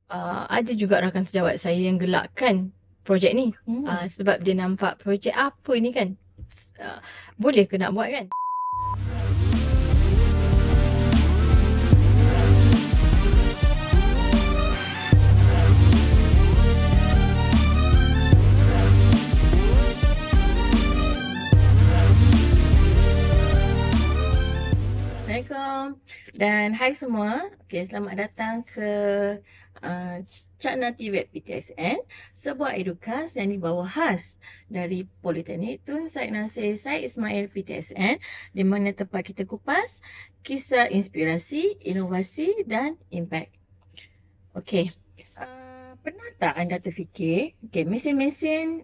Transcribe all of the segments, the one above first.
Ada juga rakan sejawat saya yang gelakkan projek ni. Sebab dia nampak projek apa ni kan. Uh, Boleh ke nak buat kan? Assalamualaikum dan hai semua. Okay, selamat datang ke Cakna TVET PTSN, sebuah edukasi yang dibawa khas dari Politeknik Tun Said Nasir Said Ismail PTSN, di mana tempat kita kupas kisah inspirasi, inovasi dan impact. Okey. Pernah tak anda terfikir, mesin-mesin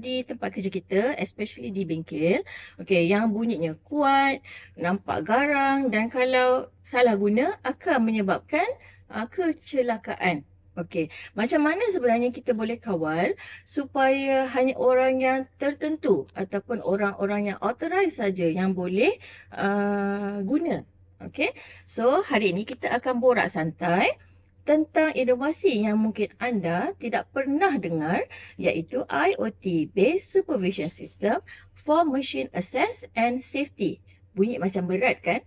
di tempat kerja kita, especially di bengkel, yang bunyinya kuat, nampak garang dan kalau salah guna akan menyebabkan kecelakaan. Macam mana sebenarnya kita boleh kawal supaya hanya orang yang tertentu ataupun orang-orang yang authorized saja yang boleh guna. So hari ini kita akan borak santai tentang inovasi yang mungkin anda tidak pernah dengar, iaitu IoT Based Supervision System for Machine Access and Safety. Bunyi macam berat kan?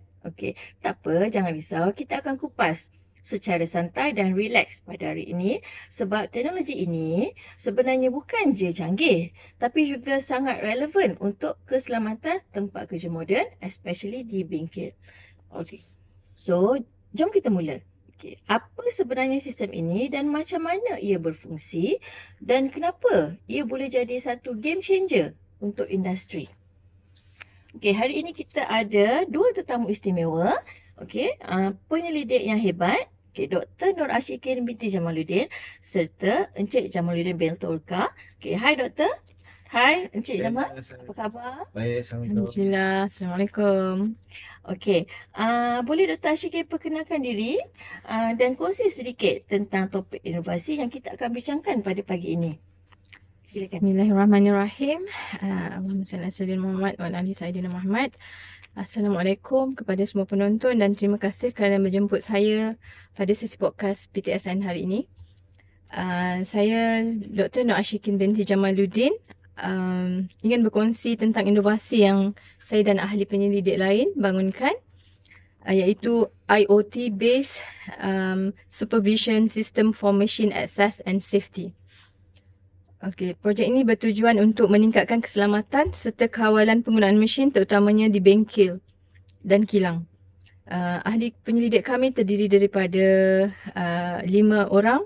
Tak apa, jangan risau. Kita akan kupas secara santai dan relax pada hari ini sebab teknologi ini sebenarnya bukan je canggih tapi juga sangat relevan untuk keselamatan tempat kerja moden, especially di bengkel. So, jom kita mula. Apa sebenarnya sistem ini dan macam mana ia berfungsi dan kenapa ia boleh jadi satu game changer untuk industri. Hari ini kita ada dua tetamu istimewa. Penyelidik yang hebat, Dr. Nur Ashikin binti Jamaluddin serta Encik Jamaluddin bin Tolka. Hai Doktor. Hai Encik Jamal. Apa khabar? Baik, Assalamualaikum. Alhamdulillah. Assalamualaikum. Boleh Dr. Ashikin perkenalkan diri dan kongsi sedikit tentang topik inovasi yang kita akan bincangkan pada pagi ini. Silakan. Bismillahirrahmanirrahim. Allahumma salli ala sayyidina Muhammad wa ala ali sayyidina Muhammad. Assalamualaikum kepada semua penonton dan terima kasih kerana menjemput saya pada sesi podcast PTSN hari ini. Saya Dr. Nur Ashikin binti Jamaluddin ingin berkongsi tentang inovasi yang saya dan ahli penyelidik lain bangunkan, iaitu IoT Based Supervision System for Machine Access and Safety. Projek ini bertujuan untuk meningkatkan keselamatan serta kawalan penggunaan mesin terutamanya di bengkel dan kilang. Ahli penyelidik kami terdiri daripada 5 orang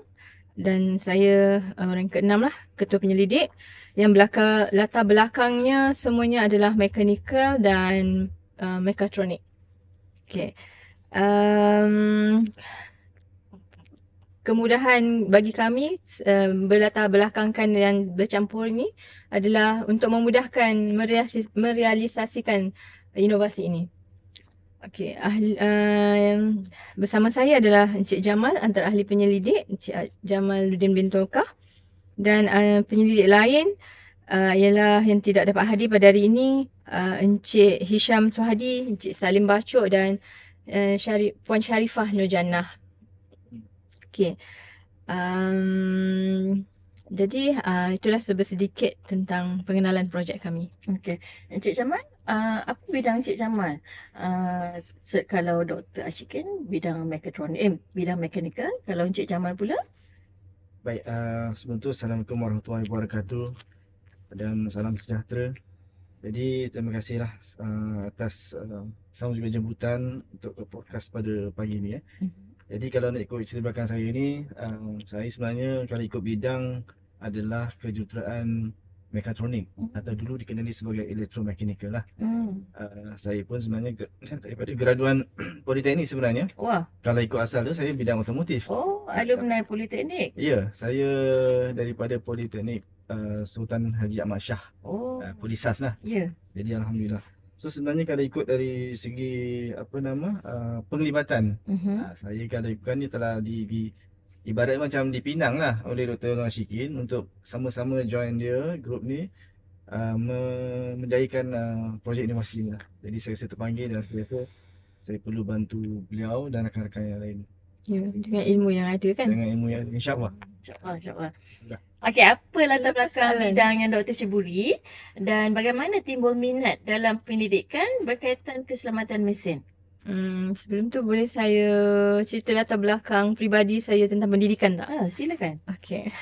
dan saya orang ke-6 lah, ketua penyelidik, yang latar belakangnya semuanya adalah mechanical dan mechatronic. Kemudahan bagi kami berlatar belakangkan dan bercampur ini adalah untuk memudahkan merealisasikan inovasi ini. Bersama saya adalah Encik Jamal, antara ahli penyelidik, Encik Jamaluddin bin Tolka, dan penyelidik lain ialah yang tidak dapat hadir pada hari ini, Encik Hisham Suhadi, Encik Salim Bacok dan Puan Sharifah Nur Jannah. Jadi itulah sedikit tentang pengenalan projek kami. Encik Jamal, apa bidang Encik Jamal? Kalau Dr. Ashikin bidang mechatronic, bidang mechanical. Kalau Encik Jamal pula? Baik, sebelum tu Assalamualaikum warahmatullahi wabarakatuh dan salam sejahtera. Jadi terima kasihlah atas sama juga jemputan untuk podcast pada pagi ni. Jadi kalau nak ikut cerita belakang saya ni, saya sebenarnya kalau ikut bidang adalah kejuruteraan mekatronik atau dulu dikenali sebagai elektromekanikal lah. Saya pun sebenarnya daripada graduan Politeknik sebenarnya. Wah. Kalau ikut asal tu saya bidang otomotif. Oh, alumni Politeknik. Ya, saya daripada Politeknik Sultan Haji Ahmad Shah. Polisas lah. Ya. Jadi alhamdulillah. So sebenarnya kalau ikut dari segi penglibatan, saya kalau ikutkan ni telah ibarat macam dipinang lah oleh Dr. Nur Ashikin untuk sama-sama join dia, grup ni, menjayakan projek inovasi ni lah. Jadi saya terpanggil dan saya rasa saya perlu bantu beliau dan rakan-rakan yang lain. Ya, dengan ilmu yang ada kan. dengan ilmu yang insya-Allah. InsyaAllah, insyaAllah. Ya. Okey, apa latar Lepas belakang soalan. bidang yang Doktor ceburi dan bagaimana timbul minat dalam pendidikan berkaitan keselamatan mesin? Sebelum tu boleh saya cerita latar belakang peribadi saya tentang pendidikan tak? Silakan. Okay.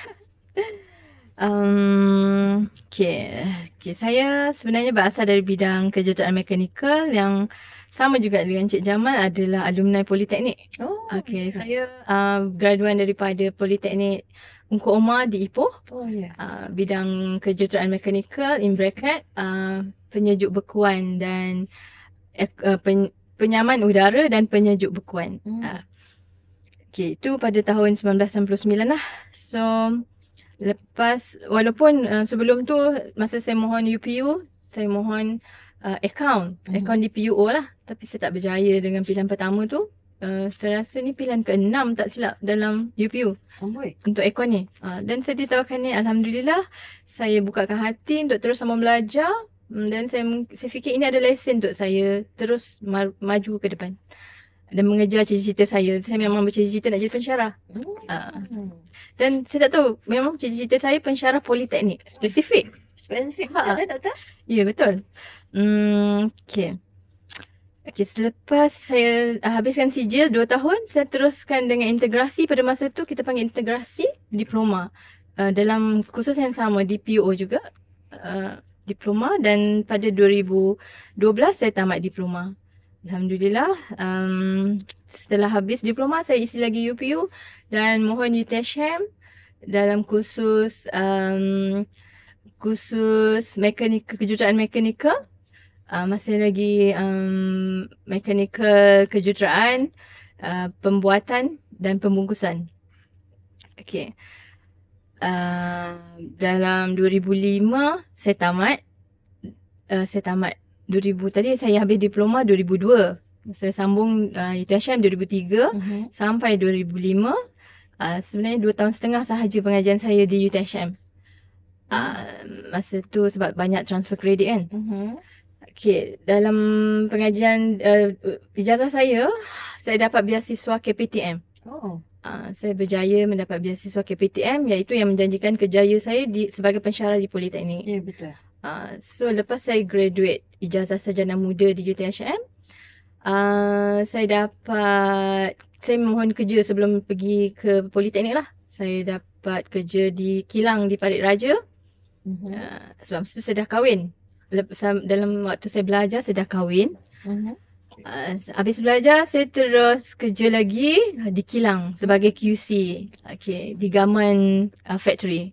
Okay, saya sebenarnya berasal dari bidang kejuruteraan mekanikal yang sama juga dengan Cik Jamal adalah alumni Politeknik. Oh, Okay, saya graduan daripada Politeknik Ungku Omar di Ipoh. Oh, ya. Bidang kejuruteraan mekanikal in bracket penyejuk bekuan dan penyaman udara dan penyejuk bekuan. Okay, itu pada tahun 1969 lah. So, lepas, walaupun sebelum tu masa saya mohon UPU, saya mohon account di PUO lah. Tapi saya tak berjaya dengan pilihan pertama tu. Saya rasa ni pilihan ke-6 tak silap dalam UPU untuk ekon ni. Dan saya ditawarkan ni, Alhamdulillah, saya bukakan hati untuk terus sambung belajar. Dan saya fikir ini ada lesen untuk saya terus maju ke depan dan mengejar cita-cita saya. Saya memang bercita-cita nak jadi pensyarah. Dan saya tak tahu, memang cita-cita saya pensyarah Politeknik. Spesifik betul kan, Doktor? Ya, betul. Okay, selepas saya habiskan sijil 2 tahun, saya teruskan dengan integrasi. Pada masa tu kita panggil integrasi diploma. Dalam kursus yang sama di PUO juga. Diploma, dan pada 2012 saya tamat diploma. Alhamdulillah, setelah habis diploma saya isi lagi UPU dan mohon UTHM dalam kursus kejuruteraan mekanikal. Masih lagi mekanikal kejuruteraan, pembuatan dan pembungkusan. Okay. Dalam 2005 saya tamat. 2000 tadi saya habis diploma 2002. Saya sambung UTHM 2003 sampai 2005. Sebenarnya 2 tahun setengah sahaja pengajian saya di UTHM. Masa tu sebab banyak transfer kredit kan. Okay, dalam pengajian ijazah saya dapat beasiswa KPTM. Saya berjaya mendapat beasiswa KPTM, iaitu yang menjanjikan kerjaya saya sebagai pensyarah di Politeknik. Ya, betul. So lepas saya graduate ijazah sarjana muda di UTHM, saya mohon kerja sebelum pergi ke Politeknik lah. Saya dapat kerja di kilang di Parit Raja. Sebab itu saya dah kahwin. Dalam waktu saya belajar saya dah kahwin. Habis belajar saya terus kerja lagi di kilang sebagai QC, di Gaman Factory.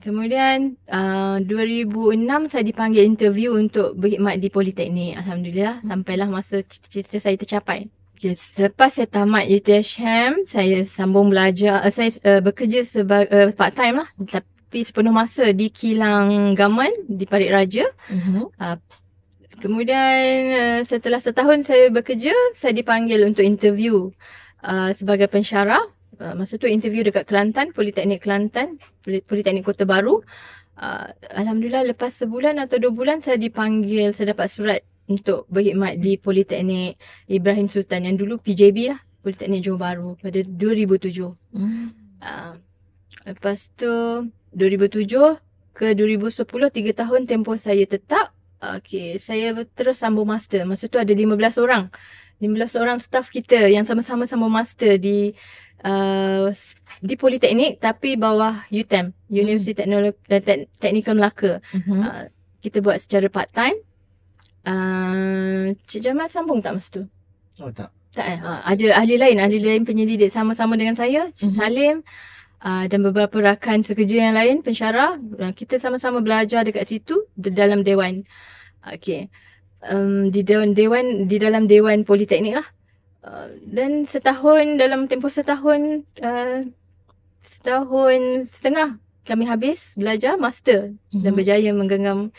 Kemudian 2006 saya dipanggil interview untuk berkhidmat di Politeknik. Alhamdulillah, sampailah masa cita-cita saya tercapai. Selepas saya tamat UTHM, saya sambung belajar. Saya bekerja sebagai part time lah, tapi sepenuh masa di kilang Gaman di Parit Raja. Kemudian setelah setahun saya bekerja, saya dipanggil untuk interview sebagai pensyarah. Masa tu interview dekat Kelantan, Politeknik Kelantan, Politeknik Kota Baru. Alhamdulillah lepas sebulan atau 2 bulan saya dipanggil, saya dapat surat untuk berkhidmat di Politeknik Ibrahim Sultan yang dulu PJB lah, Politeknik Johor Bahru pada 2007. Lepas tu 2007 ke 2010, 3 tahun tempoh saya tetap. Saya terus sambung master. Masa tu ada 15 orang staff kita yang sama-sama sambung master di Politeknik tapi bawah UTEM, Universiti Teknikal Melaka. Kita buat secara part time. Cik Jamal sambung tak masa tu? Oh, tak. Ada ahli lain penyelidik sama-sama dengan saya, Cik Salim, dan beberapa rakan sekerja yang lain pensyarah. Kita sama-sama belajar dekat situ dalam dewan. Di dalam dewan Politeknik lah. Dan dalam tempoh setahun setengah kami habis belajar master dan berjaya menggenggam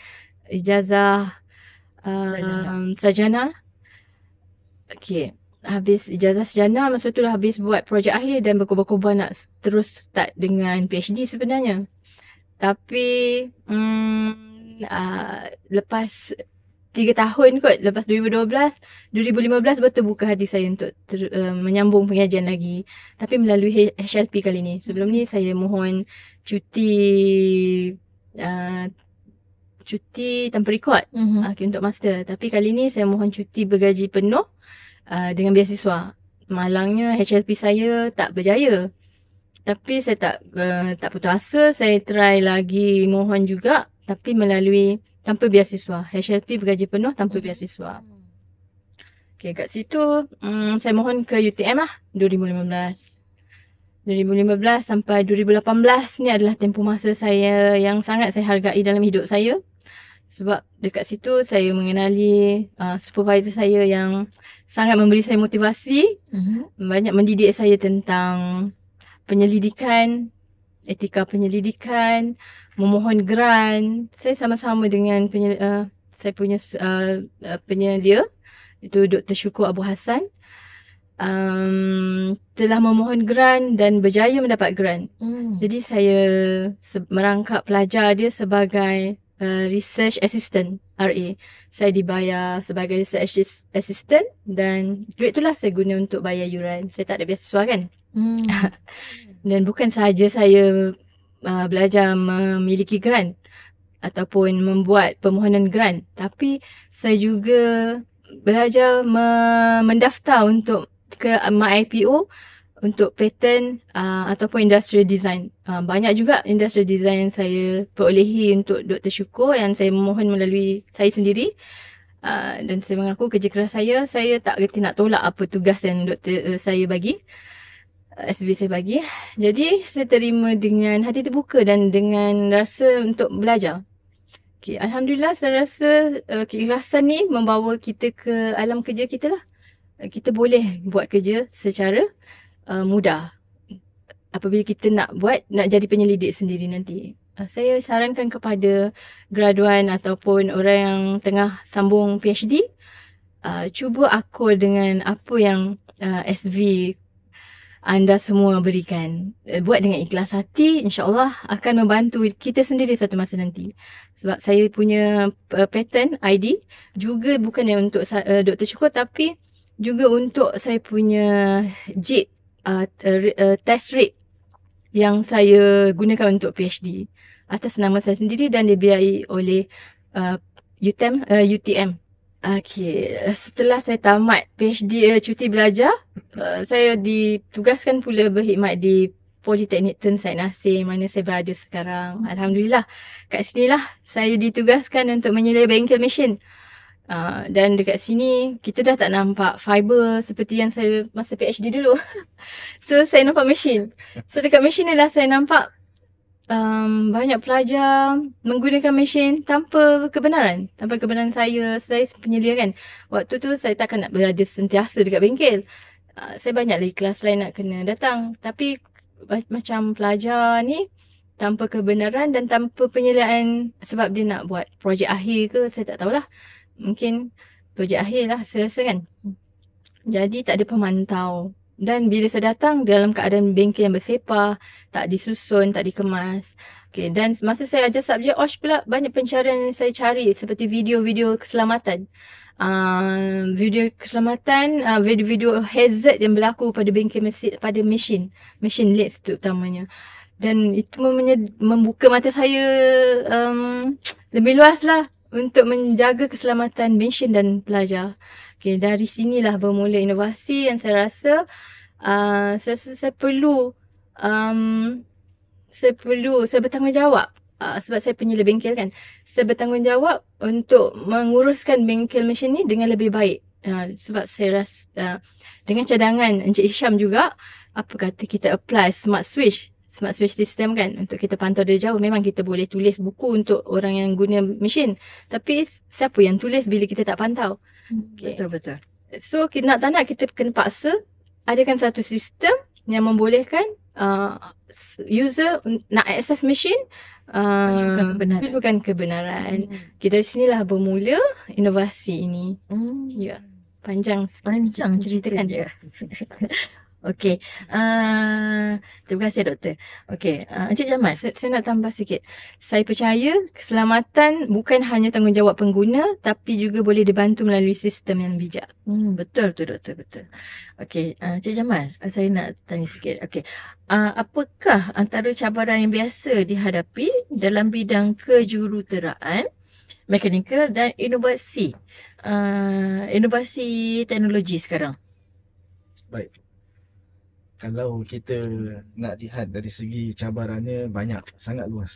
ijazah sarjana. Habis ijazah sarjana, masa tu dah habis buat projek akhir dan berkobar-kobar nak terus start dengan PhD sebenarnya. Tapi lepas 3 tahun kot. Lepas 2012, 2015 baru terbuka hati saya untuk menyambung pengajian lagi. Tapi melalui HLP kali ni. Sebelum ni saya mohon cuti tanpa rekod untuk master. Tapi kali ni saya mohon cuti bergaji penuh dengan beasiswa. Malangnya HLP saya tak berjaya. Tapi saya tak putus asa. Saya try lagi mohon juga. Tapi melalui tanpa beasiswa. HLP bergaji penuh tanpa beasiswa. Okay, kat situ saya mohon ke UTM lah 2015 sampai 2018 ni adalah tempoh masa saya yang sangat saya hargai dalam hidup saya. Sebab dekat situ saya mengenali supervisor saya yang sangat memberi saya motivasi. Banyak mendidik saya tentang penyelidikan, etika penyelidikan, memohon grant. Saya sama-sama dengan saya punya penyelia, itu Dr. Syukur Abu Hassan, telah memohon grant dan berjaya mendapat grant. Jadi saya merangkap pelajar dia sebagai research assistant, RA. Saya dibayar sebagai research assistant dan duit itulah saya guna untuk bayar yuran. Saya tak ada beasiswa kan. Dan bukan sahaja saya belajar memiliki grant ataupun membuat permohonan grant, tapi saya juga belajar mendaftar untuk ke MyIPO untuk patent ataupun industrial design. Banyak juga industrial design yang saya perolehi untuk Dr. Syukur yang saya mohon melalui saya sendiri. Dan saya mengaku kerja keras saya tak reti nak tolak apa tugas yang doktor saya bagi. SB saya bagi. Jadi saya terima dengan hati terbuka dan dengan rasa untuk belajar. Okay, Alhamdulillah saya rasa keikhlasan ni membawa kita ke alam kerja kita lah. Kita boleh buat kerja secara mudah. Apabila kita nak jadi penyelidik sendiri nanti. Saya sarankan kepada graduan ataupun orang yang tengah sambung PhD, cuba akur dengan apa yang SV anda semua berikan. Buat dengan ikhlas hati, insyaAllah akan membantu kita sendiri suatu masa nanti. Sebab saya punya patent ID juga bukannya untuk Dr. Syukur, tapi juga untuk saya punya JIT test rate yang saya gunakan untuk PhD atas nama saya sendiri dan dibiayai oleh UTM. Okay, setelah saya tamat PhD cuti belajar, saya ditugaskan pula berkhidmat di Politeknik Tun Said Nasir mana saya berada sekarang. Alhamdulillah, kat sinilah saya ditugaskan untuk menyela bengkel mesin. Dan dekat sini kita dah tak nampak fiber seperti yang saya masa PhD dulu. So saya nampak mesin. So dekat mesin ni lah saya nampak banyak pelajar menggunakan mesin tanpa kebenaran. Tanpa kebenaran saya penyelia kan. Waktu tu saya takkan nak berada sentiasa dekat bengkel. Saya banyak lagi kelas lain nak kena datang. Tapi macam pelajar ni tanpa kebenaran dan tanpa penyeliaan sebab dia nak buat projek akhir ke, saya tak tahulah. Mungkin projek akhir lah saya rasa kan. Jadi tak ada pemantau. Dan bila saya datang dalam keadaan bengkel yang bersepah, tak disusun, tak dikemas. Okay, dan masa saya ajar subjek OSH pula, banyak pencarian yang saya cari seperti video-video keselamatan. Video-video hazard yang berlaku pada bengkel mesin, pada mesin lathe terutamanya. Dan itu membuka mata saya lebih luas lah untuk menjaga keselamatan mesin dan pelajar. Okay, dari sinilah bermula inovasi yang saya rasa saya perlu saya bertanggungjawab sebab saya penyelia bengkel kan. Saya bertanggungjawab untuk menguruskan bengkel mesin ni dengan lebih baik. Sebab saya rasa dengan cadangan Encik Hisham juga, apa kata kita apply smart switch system kan untuk kita pantau dari jauh. Memang kita boleh tulis buku untuk orang yang guna mesin, tapi siapa yang tulis bila kita tak pantau? Okay. Betul-betul. So nak tak nak kita kena paksa adakan satu sistem yang membolehkan user nak akses mesin perlukan kebenaran. Okay, dari sinilah bermula inovasi ini. Ya, panjang ceritakan. Okey. Terima kasih doktor. Okey, Encik Jamal. Saya nak tambah sikit. Saya percaya keselamatan bukan hanya tanggungjawab pengguna tapi juga boleh dibantu melalui sistem yang bijak. Betul tu doktor, betul. Okey, Encik Jamal, saya nak tanya sikit. Okey. Apakah antara cabaran yang biasa dihadapi dalam bidang kejuruteraan, mekanikal dan inovasi teknologi sekarang? Baik. Kalau kita nak lihat dari segi cabarannya banyak, sangat luas.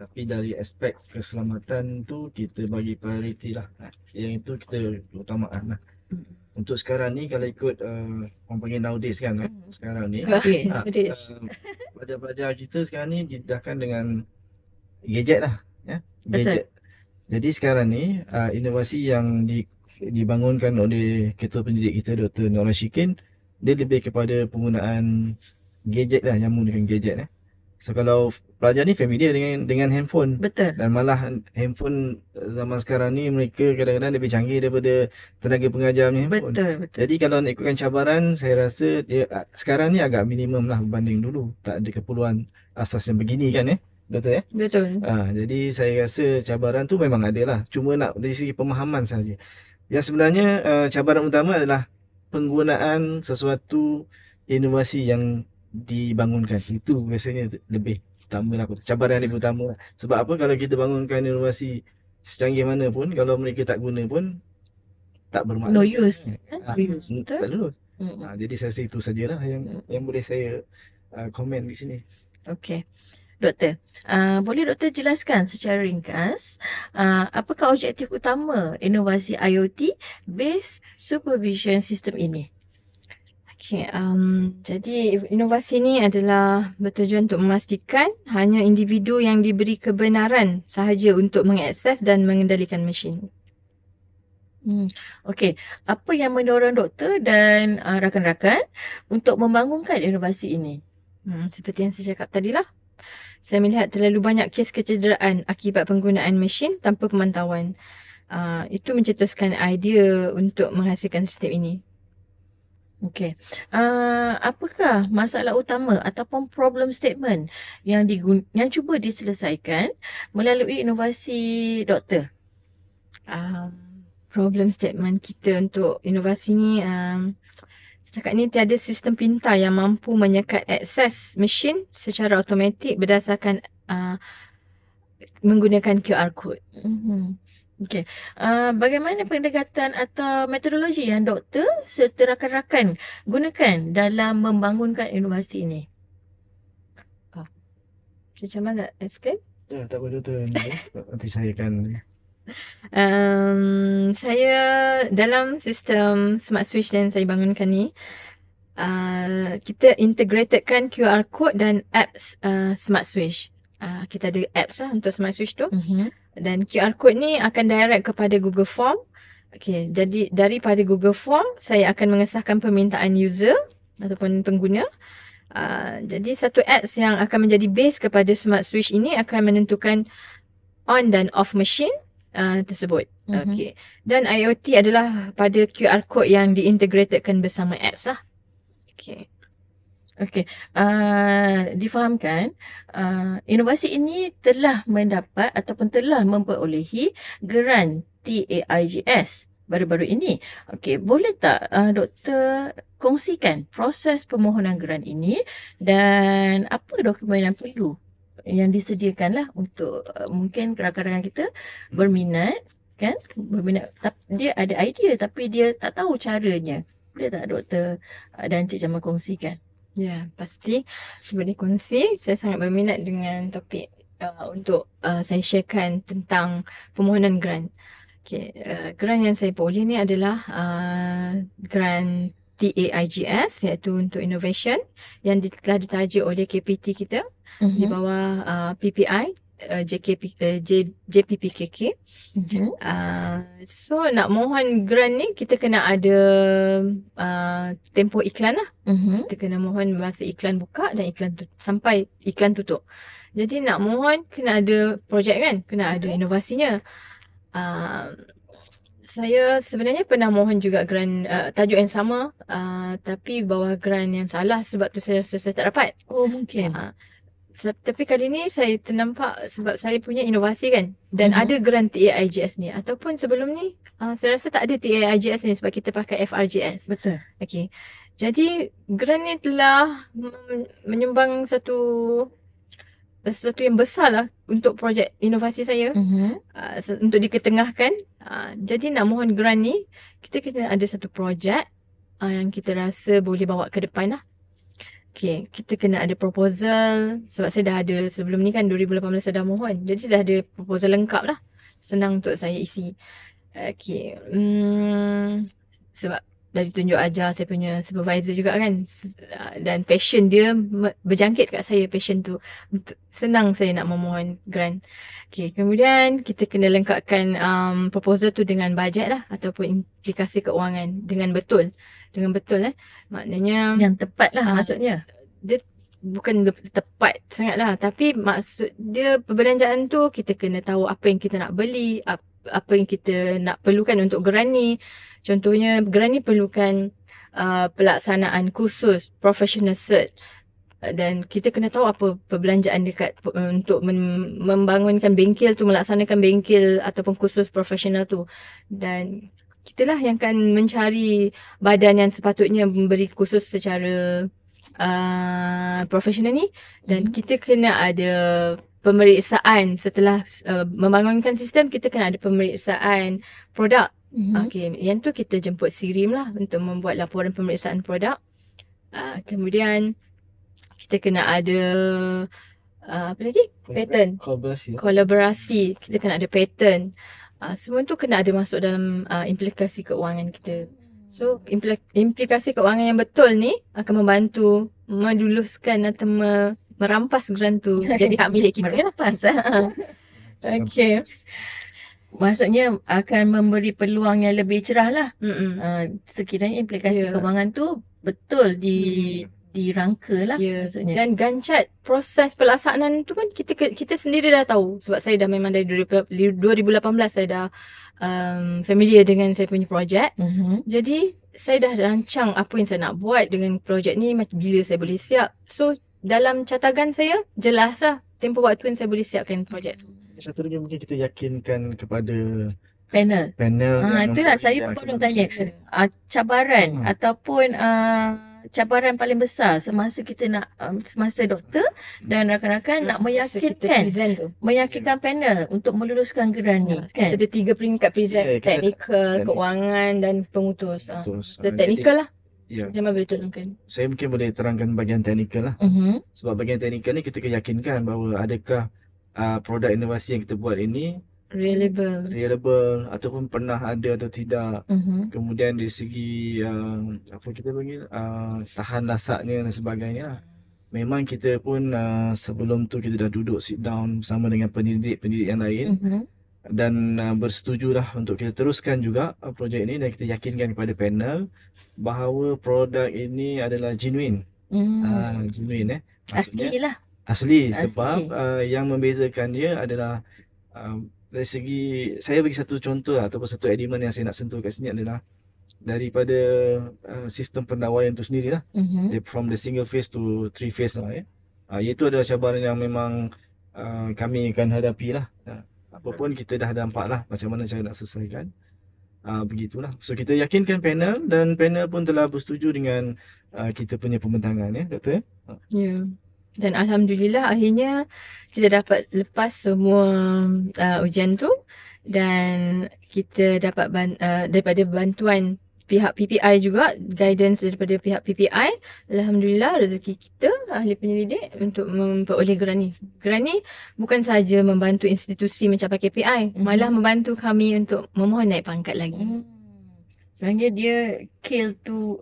Tapi dari aspek keselamatan tu kita bagi prioriti lah. Yang itu kita utamakan lah. Untuk sekarang ni kalau ikut orang panggil nowadays kan, sekarang ni pelajar-pelajar kita sekarang ni didedahkan dengan gadget lah, ya. Gadget. Jadi sekarang ni inovasi yang dibangunkan oleh Ketua Pendidik kita Dr. Nur Rashikin, dia lebih kepada penggunaan gadget lah, yang menggunakan gadget. So kalau pelajar ni familiar dengan handphone. Betul. Dan malah handphone zaman sekarang ni mereka kadang-kadang lebih canggih daripada tenaga pengajarnya handphone. Betul. Jadi kalau nak ikutkan cabaran, saya rasa dia sekarang ni agak minimum lah berbanding dulu. Tak ada keperluan asas yang begini kan Betul ya? Betul. Jadi saya rasa cabaran tu memang ada lah. Cuma nak dari segi pemahaman saja. Yang sebenarnya cabaran utama adalah penggunaan sesuatu inovasi yang dibangunkan. Itu biasanya lebih utama lah. Cabaran yang lebih utama lah. Sebab apa, kalau kita bangunkan inovasi secanggih mana pun, kalau mereka tak guna pun tak bermakna. No use. Tak lulus. Jadi saya rasa itu sajalah yang boleh saya komen di sini. Okey. Doktor, boleh doktor jelaskan secara ringkas apakah objektif utama inovasi IoT based supervision system ini? Okay, jadi inovasi ni adalah bertujuan untuk memastikan hanya individu yang diberi kebenaran sahaja untuk mengakses dan mengendalikan mesin. Okey, apa yang mendorong doktor dan rakan-rakan untuk membangunkan inovasi ini? Seperti yang saya cakap tadilah, saya melihat terlalu banyak kes kecederaan akibat penggunaan mesin tanpa pemantauan. Itu mencetuskan idea untuk menghasilkan sistem ini. Okey. Apakah masalah utama ataupun problem statement yang cuba diselesaikan melalui inovasi doktor? Problem statement kita untuk inovasi ni, setakat ni tiada sistem pintar yang mampu menyekat akses mesin secara automatik berdasarkan menggunakan QR code. Okey. Bagaimana pendekatan atau metodologi yang doktor serta rakan-rakan gunakan dalam membangunkan inovasi ini? Macam mana nak explain? Tak boleh doktor, nanti saya akan... Saya dalam sistem smart switch yang saya bangunkan ni, kita integratedkan QR code dan apps smart switch. Kita ada apps lah untuk smart switch tu. Dan QR code ni akan direct kepada Google Form. Okay, jadi daripada Google Form saya akan mengesahkan permintaan user ataupun pengguna. Jadi satu apps yang akan menjadi base kepada smart switch ini akan menentukan on dan off machine tersebut. Okay. Dan IoT adalah pada QR code yang diintegratedkan bersama apps lah. Okay. Okey. Difahamkan inovasi ini telah mendapat ataupun telah memperolehi geran TAIGS baru-baru ini. Okey, boleh tak doktor kongsikan proses permohonan geran ini dan apa dokumen yang perlu yang disediakanlah untuk mungkin rakan-rakan kita berminat dia ada idea tapi dia tak tahu caranya. Boleh tak doktor dan Encik Jamal kongsikan? Ya, pasti sebelum dikongsi saya sangat berminat dengan topik untuk saya sharekan tentang permohonan grant. Okay, grant yang saya peroleh ni adalah grant TAIGS iaitu untuk innovation yang telah ditaja oleh KPT kita di bawah PPI JPPKK. So nak mohon grant ni kita kena ada tempoh iklan lah. Kita kena mohon masa iklan buka dan iklan sampai iklan tutup. Jadi nak mohon kena ada projek kan, kena ada inovasinya. Saya sebenarnya pernah mohon juga grant tajuk yang sama, tapi bawah grant yang salah, sebab tu saya rasa saya tak dapat. Oh, mungkin. Tapi kali ni saya ternampak sebab saya punya inovasi kan, dan Mhm. ada grant TAIGS ni, ataupun sebelum ni saya rasa tak ada TAIGS ni sebab kita pakai FRGS. Betul. Okey. Jadi grant ni telah menyumbang sesuatu yang besar lah untuk projek inovasi saya. Mhm. Untuk diketengahkan. Jadi nak mohon grant ni, kita kena ada satu projek yang kita rasa boleh bawa ke depan lah. Okay, kita kena ada proposal. Sebab saya dah ada sebelum ni kan, 2018 saya dah mohon. Jadi dah ada proposal lengkap lah. Senang untuk saya isi. Okay. Sebab dah ditunjuk ajar saya punya supervisor juga kan. Dan passion dia berjangkit kat saya, passion tu. Senang saya nak memohon grant. Okay, kemudian kita kena lengkapkan proposal tu dengan bajet lah, ataupun implikasi keuangan dengan betul. Maknanya Yang tepat lah maksudnya. dia bukan tepat sangat lah, tapi maksud dia perbelanjaan tu kita kena tahu apa yang kita nak beli, apa yang kita nak perlukan untuk grant ni. Contohnya grant ni perlukan pelaksanaan kursus professional cert, dan kita kena tahu apa perbelanjaan dekat untuk membangunkan bengkel tu, melaksanakan bengkel ataupun kursus profesional tu. Dan kitalah yang akan mencari badan yang sepatutnya memberi kursus secara profesional ni. Dan kita kena ada pemeriksaan setelah membangunkan sistem. Kita kena ada pemeriksaan produk. Okay, yang tu kita jemput Sirim lah untuk membuat laporan pemeriksaan produk. Kemudian kita kena ada apa lagi? Patent. Kolaborasi. Kita kena ada patent. Semua tu kena ada masuk dalam implikasi keuangan kita. So implikasi keuangan yang betul ni akan membantu meluluskan atau merampas grant tu jadi hak milik kita lah. Merampas. Okay. Maksudnya akan memberi peluang yang lebih cerah lah. Sekiranya implikasi keuangan tu betul dirangka lah maksudnya. Dan gancat proses pelaksanaan tu pun kita sendiri dah tahu. Sebab saya dah memang dari 2018 saya dah familiar dengan saya punya projek. Jadi saya dah rancang apa yang saya nak buat dengan projek ni, bila saya boleh siap. So dalam catagan saya jelas lah tempoh waktu yang saya boleh siapkan projek tu. Satu lagi mungkin kita yakinkan kepada panel. Itulah saya pun nak tanya. Cabaran ataupun cabaran paling besar semasa kita nak semasa doktor dan rakan-rakan nak meyakinkan panel untuk meluluskan grant ni kan. Ada 3 peringkat present, teknikal, keuangan dan pengutus. Teknikal lah. Jangan boleh tolongkan. Saya mungkin boleh terangkan bahagian teknikal lah. Sebab bahagian teknikal ni kita kena yakinkan bahawa adakah produk inovasi yang kita buat ini reliable ataupun pernah ada atau tidak. Kemudian dari segi apa kita panggil tahan lasaknya dan sebagainya. Memang kita pun sebelum tu kita dah duduk sit down bersama dengan pendidik yang lain dan bersetujulah untuk kita teruskan juga projek ini, dan kita yakinkan kepada panel bahawa produk ini adalah genuine. Genuine Asli sebab yang membezakan dia adalah dari segi, saya bagi satu contoh ataupun satu elemen yang saya nak sentuh kat sini adalah daripada sistem pendawaian itu sendirilah. From the single phase to 3 phase lah iaitu adalah cabaran yang memang kami akan hadapi lah. Apapun kita dah nampak lah macam mana cara nak selesaikan. Begitulah. So kita yakinkan panel dan panel pun telah bersetuju dengan kita punya pembentangan doktor. Ya. Dan alhamdulillah akhirnya kita dapat lepas semua ujian tu, dan kita dapat daripada bantuan pihak PPI juga, guidance daripada pihak PPI. Alhamdulillah rezeki kita ahli penyelidik untuk memperoleh grant ni. Grant ni bukan sahaja membantu institusi mencapai KPI, malah membantu kami untuk memohon naik pangkat lagi. Sebenarnya dia kill two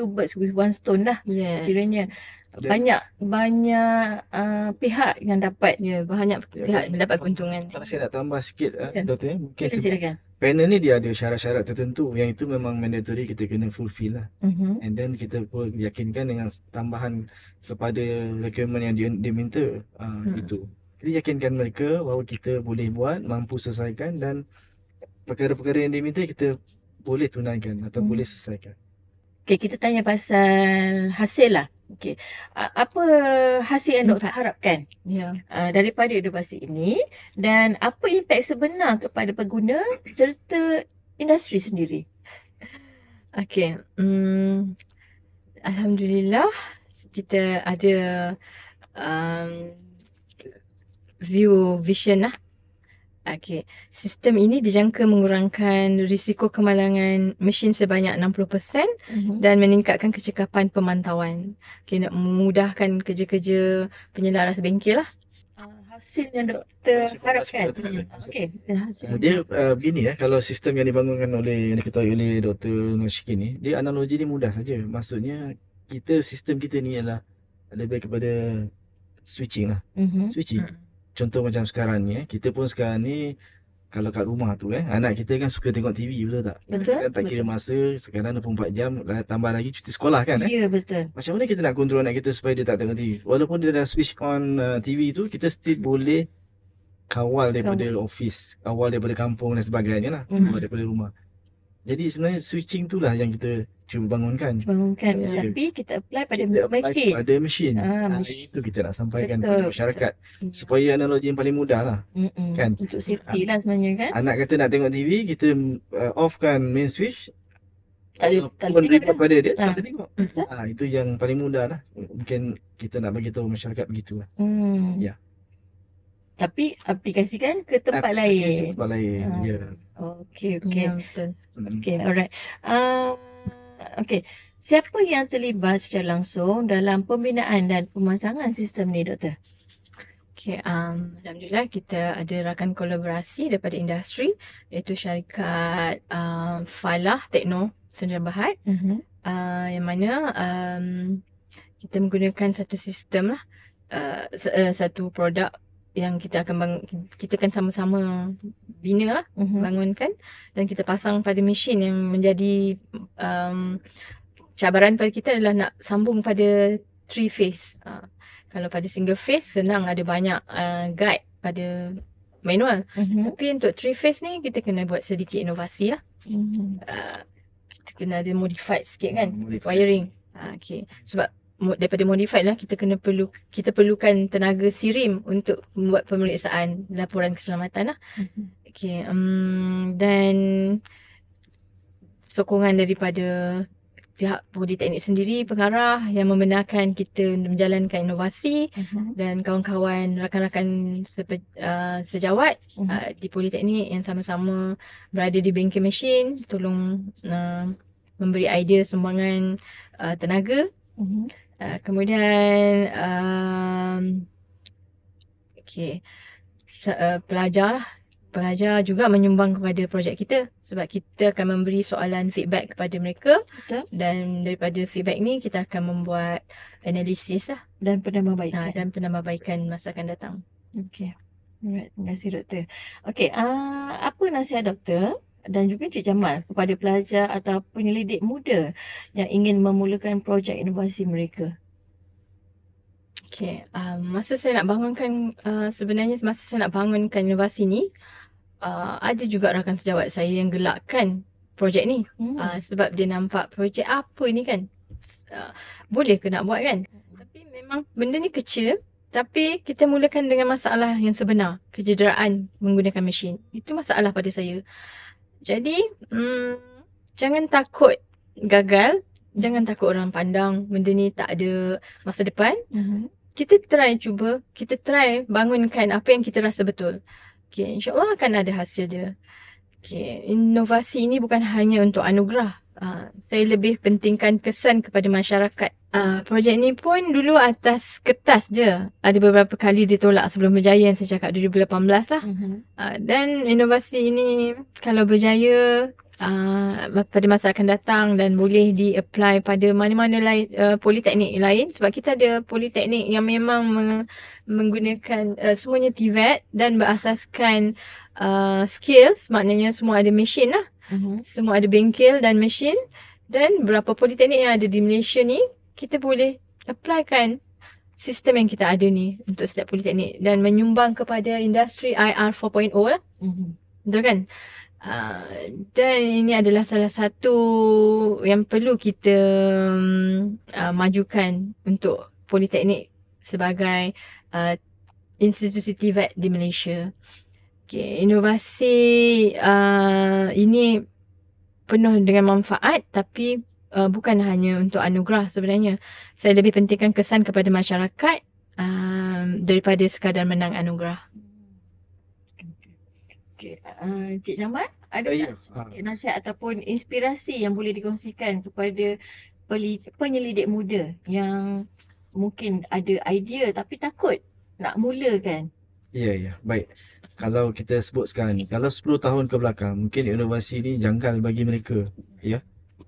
birds with one stone lah. Kiranya banyak pihak yang dapat banyak pihak mendapat keuntungan. Kalau saya nak tambah sikit doktor, mungkin silakan. Panel ni dia ada syarat-syarat tertentu yang itu memang mandatory kita kena fulfill lah. And then kita pun yakinkan dengan tambahan kepada requirement yang dia minta itu. Kita yakinkan mereka bahawa kita boleh buat, mampu selesaikan, dan perkara-perkara yang diminta kita boleh tunaikan atau boleh selesaikan. Okey, kita tanya pasal hasil lah. Okey, apa hasil yang doktor harapkan Ya. daripada inovasi ini dan apa impak sebenar kepada pengguna serta industri sendiri? Okey. Alhamdulillah kita ada vision lah. Okey, sistem ini dijangka mengurangkan risiko kemalangan mesin sebanyak 60% dan meningkatkan kecekapan pemantauan. Okey, nak memudahkan kerja-kerja penyelaras bengkel lah. Hasil yang doktor harapkan. Okey, hasil. Dia begini kalau sistem yang dibangunkan oleh, yang diketuai oleh Dr. Norshikin ni, dia analogi dia mudah saja. Maksudnya sistem kita ni adalah lebih kepada switching lah. Switching. Contoh macam sekarang ni kita pun sekarang ni kalau kat rumah tu anak kita kan suka tengok TV, betul tak? Betul. Kan tak kira masa, sekarang 24 jam, tambah lagi cuti sekolah kan. Ya, betul. Macam mana kita nak kontrol anak kita supaya dia tak tengok TV? Walaupun dia dah switch on TV tu, kita still boleh kawal daripada office, kawal daripada kampung dan sebagainya lah, daripada rumah. Jadi sebenarnya switching tu lah yang kita cuba bangunkan. Ya. Tapi kita apply pada mesin. Pada mesin. Itu kita nak sampaikan kepada masyarakat. Supaya analogi yang paling mudah lah. Kan? Untuk safety lah sebenarnya kan. Anak kata nak tengok TV, kita offkan main switch. Tak boleh tengok pada dia, tak boleh tengok. Betul. Itu yang paling mudah lah. Mungkin kita nak bagi tahu masyarakat begitu lah. Ya. Tapi aplikasikan ke tempat lain. Tempat lain. Ya. Okey. Ya, betul. Okey, alright. Okey, siapa yang terlibat secara langsung dalam pembinaan dan pemasangan sistem ni, doktor? Okay, Alhamdulillah kita ada rakan kolaborasi daripada industri iaitu syarikat Falah Tekno Sdn Bhd, yang mana kita menggunakan satu sistem lah, satu produk yang kita akan kita akan sama-sama bina lah, bangunkan dan kita pasang pada mesin yang menjadi cabaran pada kita adalah nak sambung pada 3 phase. Kalau pada single phase senang, ada banyak guide pada manual. Tapi untuk 3 phase ni kita kena buat sedikit inovasi lah. Kita kena ada modified sikit kan, wiring. Okay. Sebab daripada modified lah kita perlukan tenaga sirim untuk membuat pemeriksaan laporan keselamatan lah. Okay. Dan sokongan daripada pihak Politeknik sendiri, pengarah yang membenarkan kita menjalankan inovasi dan kawan-kawan rakan-rakan sejawat di Politeknik yang sama-sama berada di bengkel mesin tolong memberi idea sumbangan tenaga. Kemudian pelajar juga menyumbang kepada projek kita sebab kita akan memberi soalan feedback kepada mereka. Betul. Dan daripada feedback ni kita akan membuat analisis lah Dan penambahbaikan. dan penambahbaikan masa akan datang. Okey. Alright, terima kasih doktor. Okey, apa nasihat doktor dan juga Encik Jamal kepada pelajar atau penyelidik muda yang ingin memulakan projek inovasi mereka? Okay, sebenarnya masa saya nak bangunkan inovasi ni, ada juga rakan sejawat saya yang gelakkan projek ni. Sebab dia nampak projek apa ni kan, boleh ke nak buat kan. Tapi memang benda ni kecil, tapi kita mulakan dengan masalah yang sebenar, kecederaan menggunakan mesin. Itu masalah pada saya. Jadi, jangan takut gagal, jangan takut orang pandang benda ni tak ada masa depan. Kita try bangunkan apa yang kita rasa betul. Okay, insyaAllah akan ada hasil dia. Okay, inovasi ini bukan hanya untuk anugerah. Saya lebih pentingkan kesan kepada masyarakat. Projek ni pun dulu atas kertas je. Ada beberapa kali ditolak sebelum berjaya, yang saya cakap 2018 lah. Dan inovasi ini kalau berjaya pada masa akan datang dan boleh di-apply pada mana-mana lain, politeknik lain. Sebab kita ada politeknik yang memang menggunakan semuanya TVET dan berasaskan skills, maknanya semua ada mesin lah. Semua ada bengkel dan mesin. Dan beberapa politeknik yang ada di Malaysia ni, kita boleh applykan sistem yang kita ada ni untuk setiap politeknik dan menyumbang kepada industri IR 4.0 lah. Betul kan? Dan ini adalah salah satu yang perlu kita majukan untuk Politeknik sebagai institusi TVET di Malaysia. Okay, inovasi ini penuh dengan manfaat, tapi bukan hanya untuk anugerah sebenarnya. Saya lebih pentingkan kesan kepada masyarakat daripada sekadar menang anugerah. Okey, Cik Jamal, ada Ya. tak sedikit nasihat ataupun inspirasi yang boleh dikongsikan kepada penyelidik muda yang mungkin ada idea tapi takut nak mulakan? Ya. Baik. Kalau kita sebut sekarang ni, kalau 10 tahun ke belakang, mungkin inovasi ni janggal bagi mereka. Ya.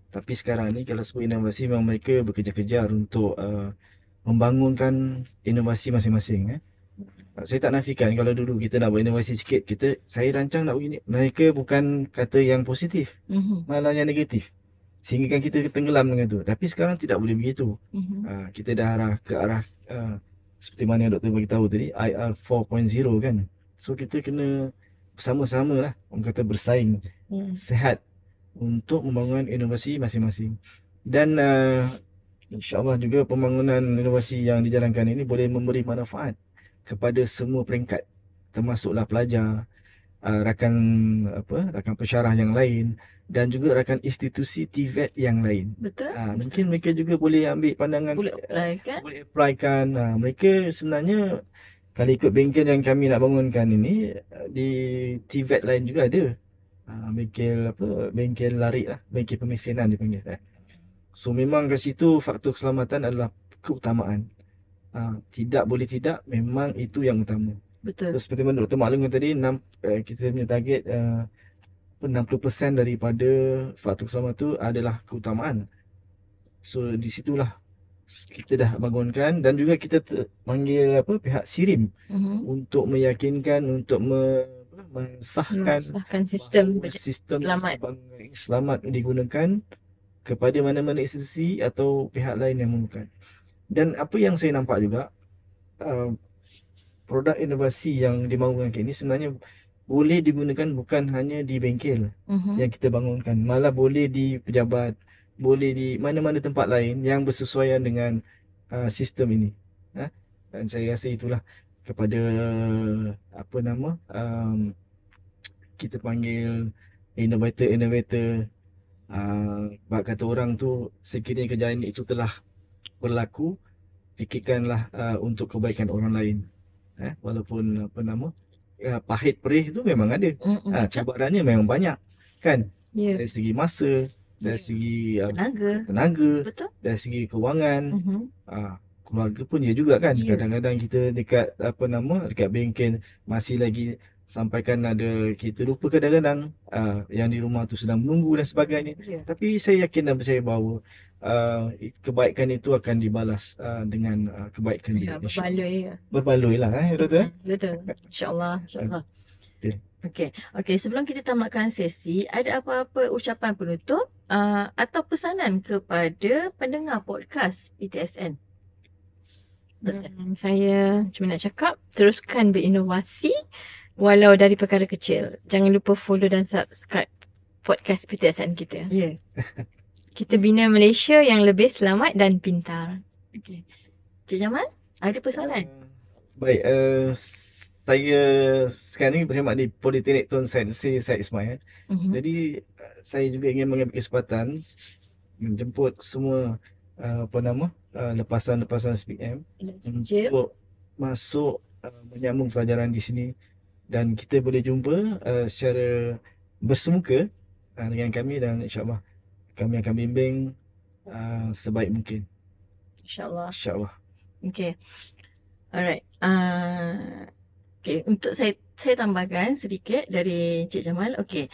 Tapi sekarang ni kalau sebut inovasi, memang mereka bekerja-kejar untuk membangunkan inovasi masing-masing. Saya tak nafikan kalau dulu kita nak buat inovasi sikit, saya rancang nak begini. Mereka bukan kata yang positif, malah yang negatif. Sehingga kan kita tenggelam dengan tu. Tapi sekarang tidak boleh begitu. Kita dah ke arah seperti mana yang doktor beritahu tadi, IR 4.0 kan. So kita kena bersama-sama lah, orang kata bersaing sehat untuk membangun inovasi masing-masing. Dan insyaAllah juga pembangunan inovasi yang dijalankan ini boleh memberi manfaat kepada semua peringkat, termasuklah pelajar, rakan pensyarah yang lain dan juga rakan institusi TVET yang lain. Betul? Mungkin mereka juga boleh ambil pandangan, Boleh applykan. boleh applykan. Mereka sebenarnya kalau ikut bengkel yang kami nak bangunkan ini, di TVET lain juga ada. Bengkel larik lah, bengkel pemesinan dipanggil. So memang kat situ faktor keselamatan adalah keutamaan. Tidak boleh tidak, memang itu yang utama. Betul. So, seperti mana Dr. maklumkan tadi, kita punya target 60% daripada faktor keselamatan itu adalah keutamaan. So di situlah kita dah bangunkan, dan juga kita panggil pihak SIRIM untuk meyakinkan, untuk mensahkan sistem selamat digunakan kepada mana-mana institusi atau pihak lain yang memerlukan. Dan apa yang saya nampak juga, produk inovasi yang dibangunkan ini sebenarnya boleh digunakan bukan hanya di bengkel yang kita bangunkan, malah boleh di pejabat, boleh di mana-mana tempat lain yang bersesuaian dengan sistem ini. Dan saya rasa itulah kepada kita panggil innovator, bak kata orang tu, sekiranya kejayaan itu telah berlaku, fikirkanlah untuk kebaikan orang lain. Walaupun pahit perih tu memang ada, cabarannya memang banyak kan, dari segi masa, dari segi tenaga, betul, dari segi kewangan, keluarga pun dia juga kan. Kadang-kadang kita dekat dekat bengkel masih lagi sampaikan ada, kita lupa kadang-kadang yang di rumah tu sedang menunggu dan sebagainya. Tapi saya yakin dan percaya bahawa kebaikan itu akan dibalas dengan kebaikan dia. Berbaloi lah doktor. Betul. InsyaAllah. Okey, sebelum kita tamatkan sesi, ada apa-apa ucapan penutup atau pesanan kepada pendengar podcast PTSN? Saya cuma nak cakap, teruskan berinovasi walau dari perkara kecil. Jangan lupa follow dan subscribe podcast PTSN kita. Kita bina Malaysia yang lebih selamat dan pintar. Okey. Cik Jamal, ada pesanan? Baik, saya sekarang ni berkhidmat di Politeknik Tun Said Ismail. Jadi saya juga ingin mengambil kesempatan menjemput semua lepasan-lepasan SPM untuk masuk menyambung pelajaran di sini, dan kita boleh jumpa secara bersemuka dengan kami, dan insyaAllah kami akan bimbing sebaik mungkin. InsyaAllah. Okay. Alright. Okay, untuk saya tambahkan sedikit dari Cik Jamal. Okay.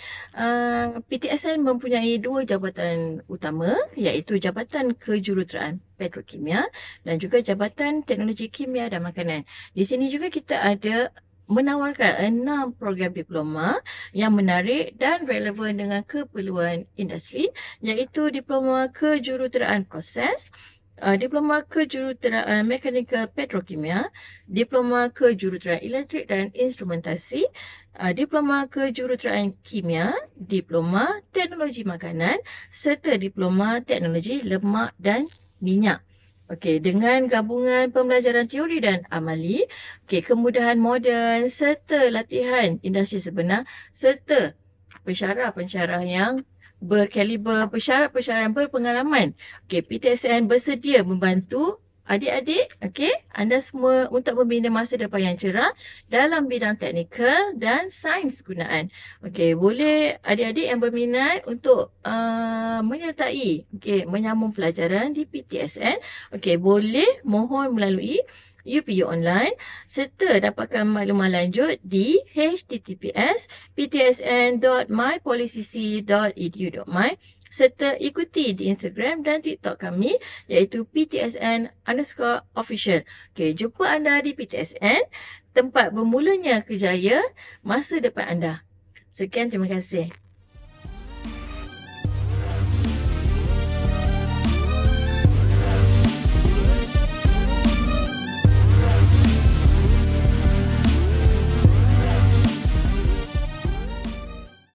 PTSN mempunyai 2 jabatan utama, iaitu Jabatan Kejuruteraan Petrokimia dan juga Jabatan Teknologi Kimia dan Makanan. Di sini juga kita ada menawarkan 6 program diploma yang menarik dan relevan dengan keperluan industri, iaitu Diploma Kejuruteraan Proses, Diploma Kejuruteraan Mekanikal Petrokimia, Diploma Kejuruteraan Elektrik dan Instrumentasi, Diploma Kejuruteraan Kimia, Diploma Teknologi Makanan serta Diploma Teknologi Lemak dan Minyak. Okey, dengan gabungan pembelajaran teori dan amali, kemudahan moden serta latihan industri sebenar serta pensyarah-pensyarah yang berkaliber, pensyarah-pensyarah yang berpengalaman. PTSN bersedia membantu adik-adik, anda semua untuk membina masa depan yang cerah dalam bidang teknikal dan sains gunaan. Boleh adik-adik yang berminat untuk menyertai, menyambung pelajaran di PTSN, boleh mohon melalui UPU online serta dapatkan maklumat lanjut di https://ptsn.mypolicc.edu.my serta ikuti di Instagram dan TikTok kami iaitu PTSN_official. Jumpa anda di PTSN, tempat bermulanya kejaya masa depan anda. Sekian, terima kasih.